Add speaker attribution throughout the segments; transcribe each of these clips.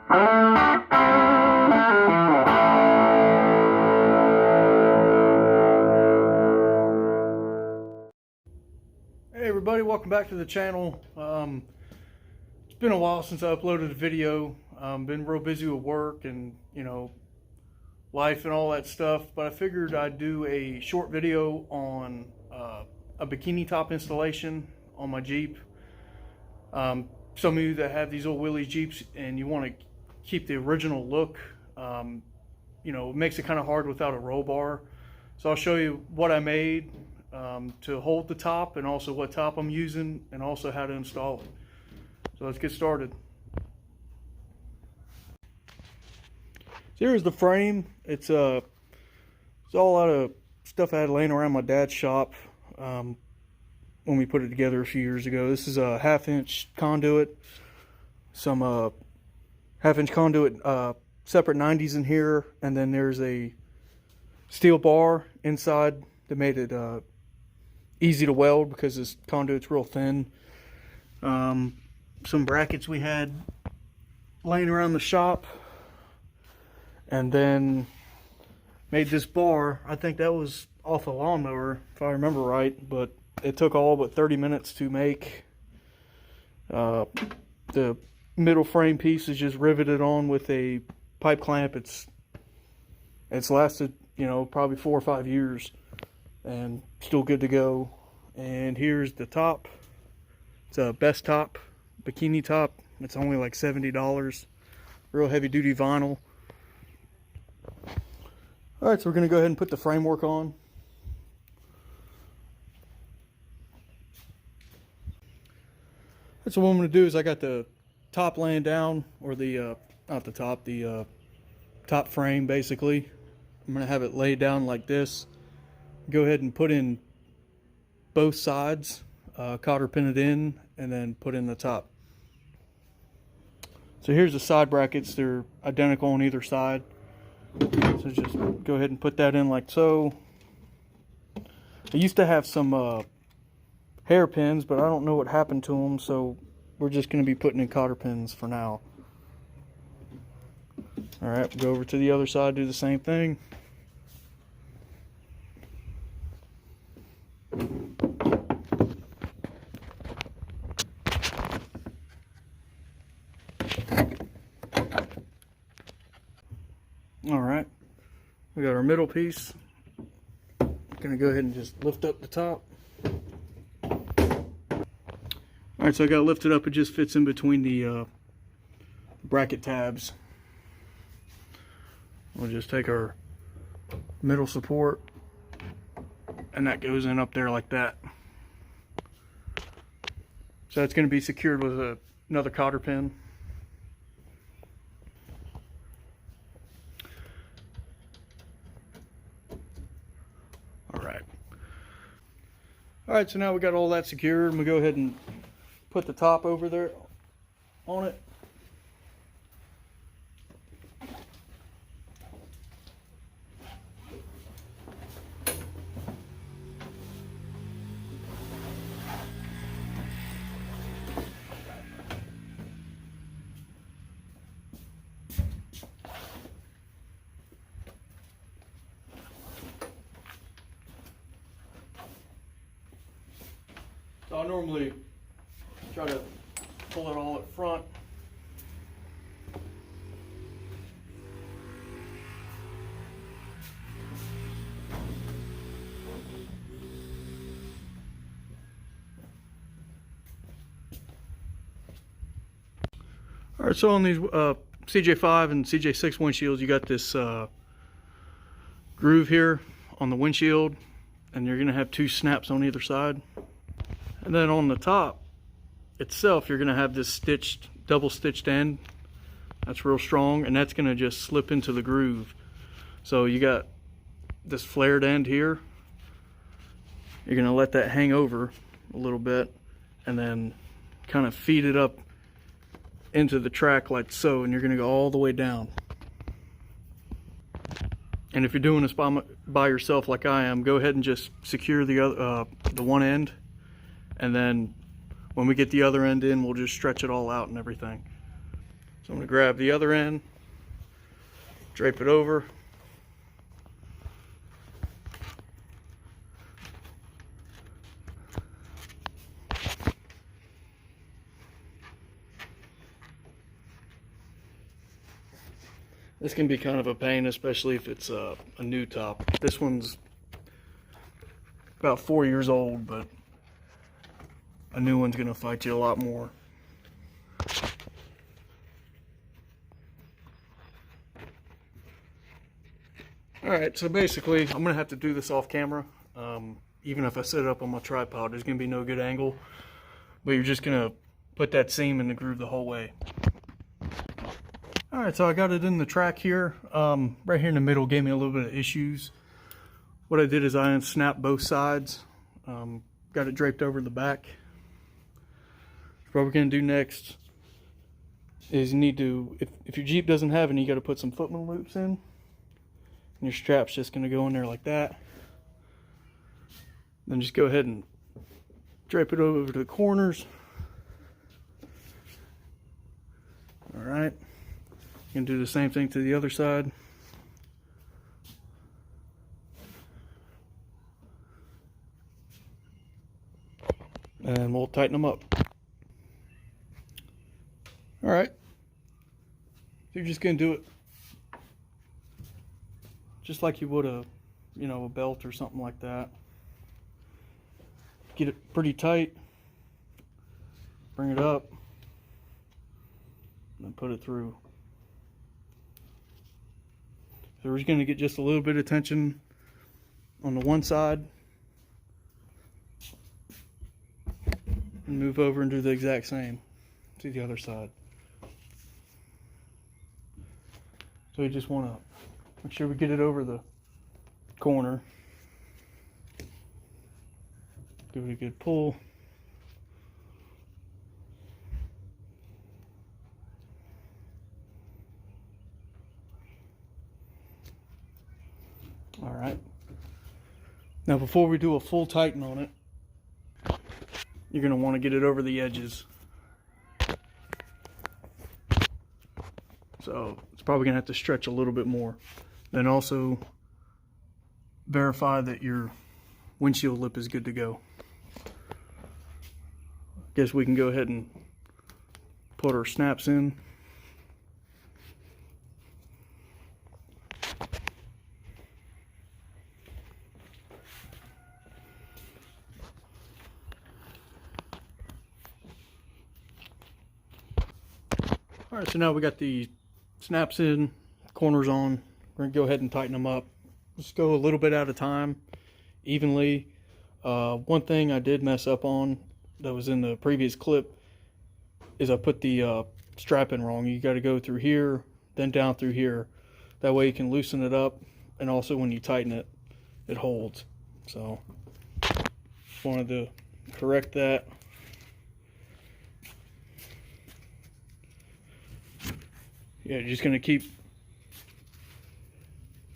Speaker 1: Hey everybody, welcome back to the channel. It's been a while since I uploaded a video. Been real busy with work and life and all that stuff, but I figured I'd do a short video on a bikini top installation on my Jeep. Some of you that have these old Willys Jeeps and you want to keep the original look, it makes it kind of hard without a roll bar. So I'll show you what I made to hold the top, and also what top I'm using, and also how to install it. So let's get started. So here's the frame. It's all out of stuff I had laying around my dad's shop when we put it together a few years ago. This is a 1/2-inch conduit, some 1/2-inch conduit, separate 90s in here, and then there's a steel bar inside that made it easy to weld because this conduit's real thin. Some brackets we had laying around the shop, and then made this bar. I think that was off a lawnmower if I remember right, but it took all but 30 minutes to make. The middle frame piece is just riveted on with a pipe clamp. It's lasted probably 4 or 5 years and still good to go. And here's the top. It's a best top, bikini top. It's only like $70. Real heavy duty vinyl. Alright, so we're going to go ahead and put the framework on. So what I'm going to do is I got the top laying down, or the not the top, the top frame basically. I'm going to have it laid down like this. Go ahead and put in both sides, cotter pin it in, and then put in the top. So here's the side brackets. They're identical on either side. So just go ahead and put that in like so. I used to have some hairpins, but I don't know what happened to them, so we're just going to be putting in cotter pins for now. Alright, we'll go over to the other side, do the same thing. Alright, we got our middle piece. Gonna go ahead and just lift up the top. Alright, so I got it lifted up. It just fits in between the bracket tabs. We'll just take our middle support, and that goes in up there like that. So it's going to be secured with another cotter pin. Alright, so now we got all that secured, and we'll go ahead and put the top over there on it. So I normally try to pull it all up front. Alright, so on these CJ-5 and CJ-6 windshields, you got this groove here on the windshield, and you're going to have 2 snaps on either side. And then on the top itself, you're going to have this stitched, double stitched end. That's real strong, and that's going to just slip into the groove. So you got this flared end here. You're going to let that hang over a little bit, and then kind of feed it up into the track like so, and you're going to go all the way down. And if you're doing this by yourself like I am, go ahead and just secure the one end, and then when we get the other end in, we'll just stretch it all out and everything. So I'm going to grab the other end, drape it over. This can be kind of a pain, especially if it's a new top. This one's about 4 years old, but a new one's gonna fight you a lot more. Alright, so basically I'm gonna have to do this off camera. Even if I set it up on my tripod, there's gonna be no good angle, but you're just gonna put that seam in the groove the whole way. Alright, so I got it in the track here. Right here in the middle gave me a little bit of issues. What I did is I unsnapped both sides, got it draped over the back. What we're going to do next is you need to, if your Jeep doesn't have any, you got to put some footman loops in. And your strap's just going to go in there like that. Then just go ahead and drape it over to the corners. Alright. You can do the same thing to the other side. And we'll tighten them up. Alright. So you're just going to do it just like you would a belt or something like that. Get it pretty tight. Bring it up. And then put it through. So we're just going to get just a little bit of tension on the one side and move over and do the exact same to the other side. So we just want to make sure we get it over the corner. Give it a good pull. All right. Now before we do a full tighten on it, you're going to want to get it over the edges. So it's probably going to have to stretch a little bit more. Then also verify that your windshield lip is good to go. Guess we can go ahead and put our snaps in. Alright, so now we got the snaps in, corners on. We're going to go ahead and tighten them up. Just go a little bit at a time, evenly. One thing I did mess up on that was in the previous clip is I put the strap in wrong. You got to go through here, then down through here. That way you can loosen it up, and also when you tighten it, it holds. So, just wanted to correct that. Yeah, you're just going to keep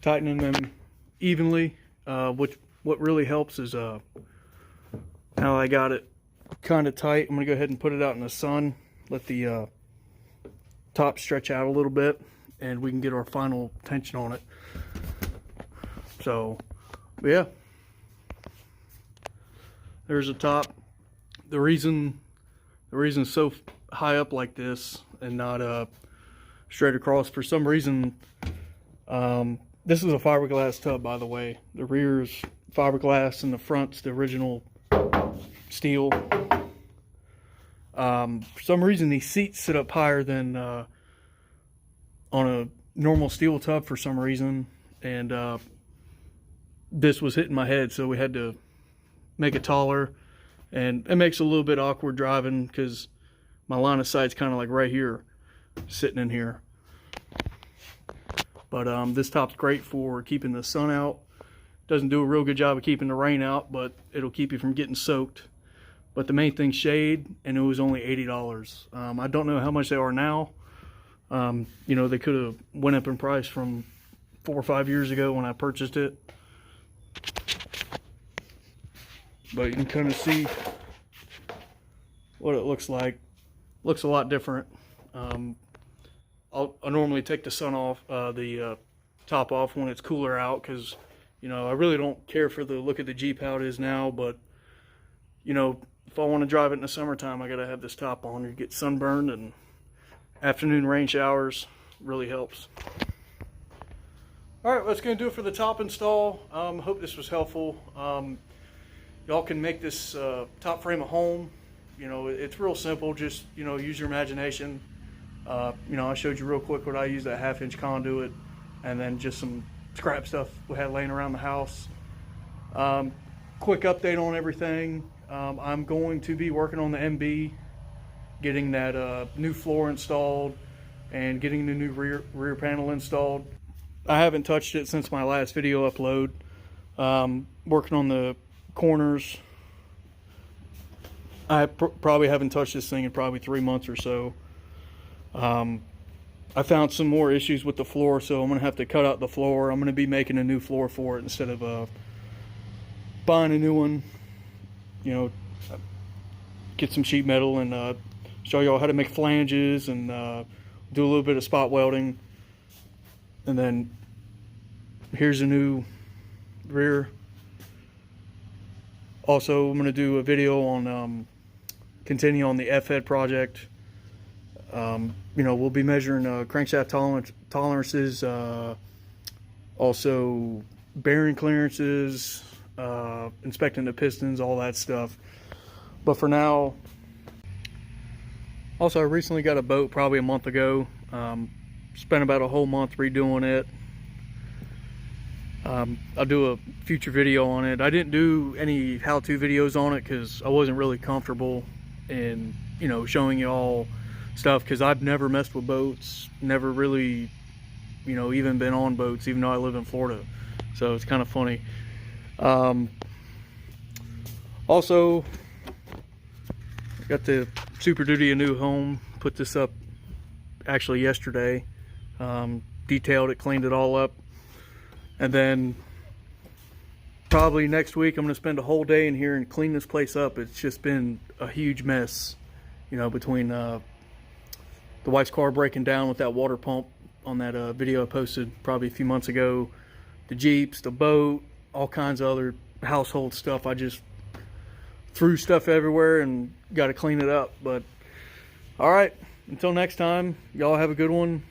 Speaker 1: tightening them evenly. What really helps is now I got it kind of tight. I'm going to go ahead and put it out in the sun. Let the top stretch out a little bit, and we can get our final tension on it. So, yeah. There's the top. The reason it's so high up like this and not straight across, for some reason, this is a fiberglass tub, by the way. The rear's fiberglass and the front's the original steel. For some reason these seats sit up higher than on a normal steel tub for some reason, and this was hitting my head, so we had to make it taller, and it makes it a little bit awkward driving because my line of sight's kind of like right here, sitting in here. But this top's great for keeping the sun out. Doesn't do a real good job of keeping the rain out, but it'll keep you from getting soaked. But the main thing's shade, and it was only $80. I don't know how much they are now. You know, they could have went up in price from 4 or 5 years ago when I purchased it. But you can kind of see what it looks like. Looks a lot different. I normally take the top off when it's cooler out, because I really don't care for the look of the Jeep how it is now, but if I want to drive it in the summertime, I gotta have this top on. You get sunburned, and afternoon rain showers really helps. All right, that's gonna do it for the top install. Hope this was helpful. Y'all can make this top frame a home. It's real simple. Just use your imagination. I showed you real quick what I used, that 1/2-inch conduit, and then just some scrap stuff we had laying around the house. Quick update on everything. I'm going to be working on the MB, getting that new floor installed and getting the new rear panel installed. I haven't touched it since my last video upload. Working on the corners. I probably haven't touched this thing in probably 3 months or so. I found some more issues with the floor, so I'm gonna have to cut out the floor. I'm gonna be making a new floor for it instead of buying a new one. Get some sheet metal and show y'all how to make flanges and do a little bit of spot welding. And then here's a new rear. Also, I'm going to do a video on continue on the F-head project. We'll be measuring crankshaft tolerances, also bearing clearances, inspecting the pistons, all that stuff. But for now, also I recently got a boat probably a month ago. Spent about a whole month redoing it. I'll do a future video on it. I didn't do any how-to videos on it because I wasn't really comfortable in showing you all stuff, because I've never messed with boats, never really even been on boats, even though I live in Florida. So it's kind of funny. Also got the Super Duty a new home. Put this up actually yesterday. Detailed it, cleaned it all up. And then probably next week I'm going to spend a whole day in here and clean this place up. It's just been a huge mess, between the wife's car breaking down with that water pump on that video I posted probably a few months ago, the Jeeps, the boat, all kinds of other household stuff. I just threw stuff everywhere and got to clean it up. But all right, until next time, y'all have a good one.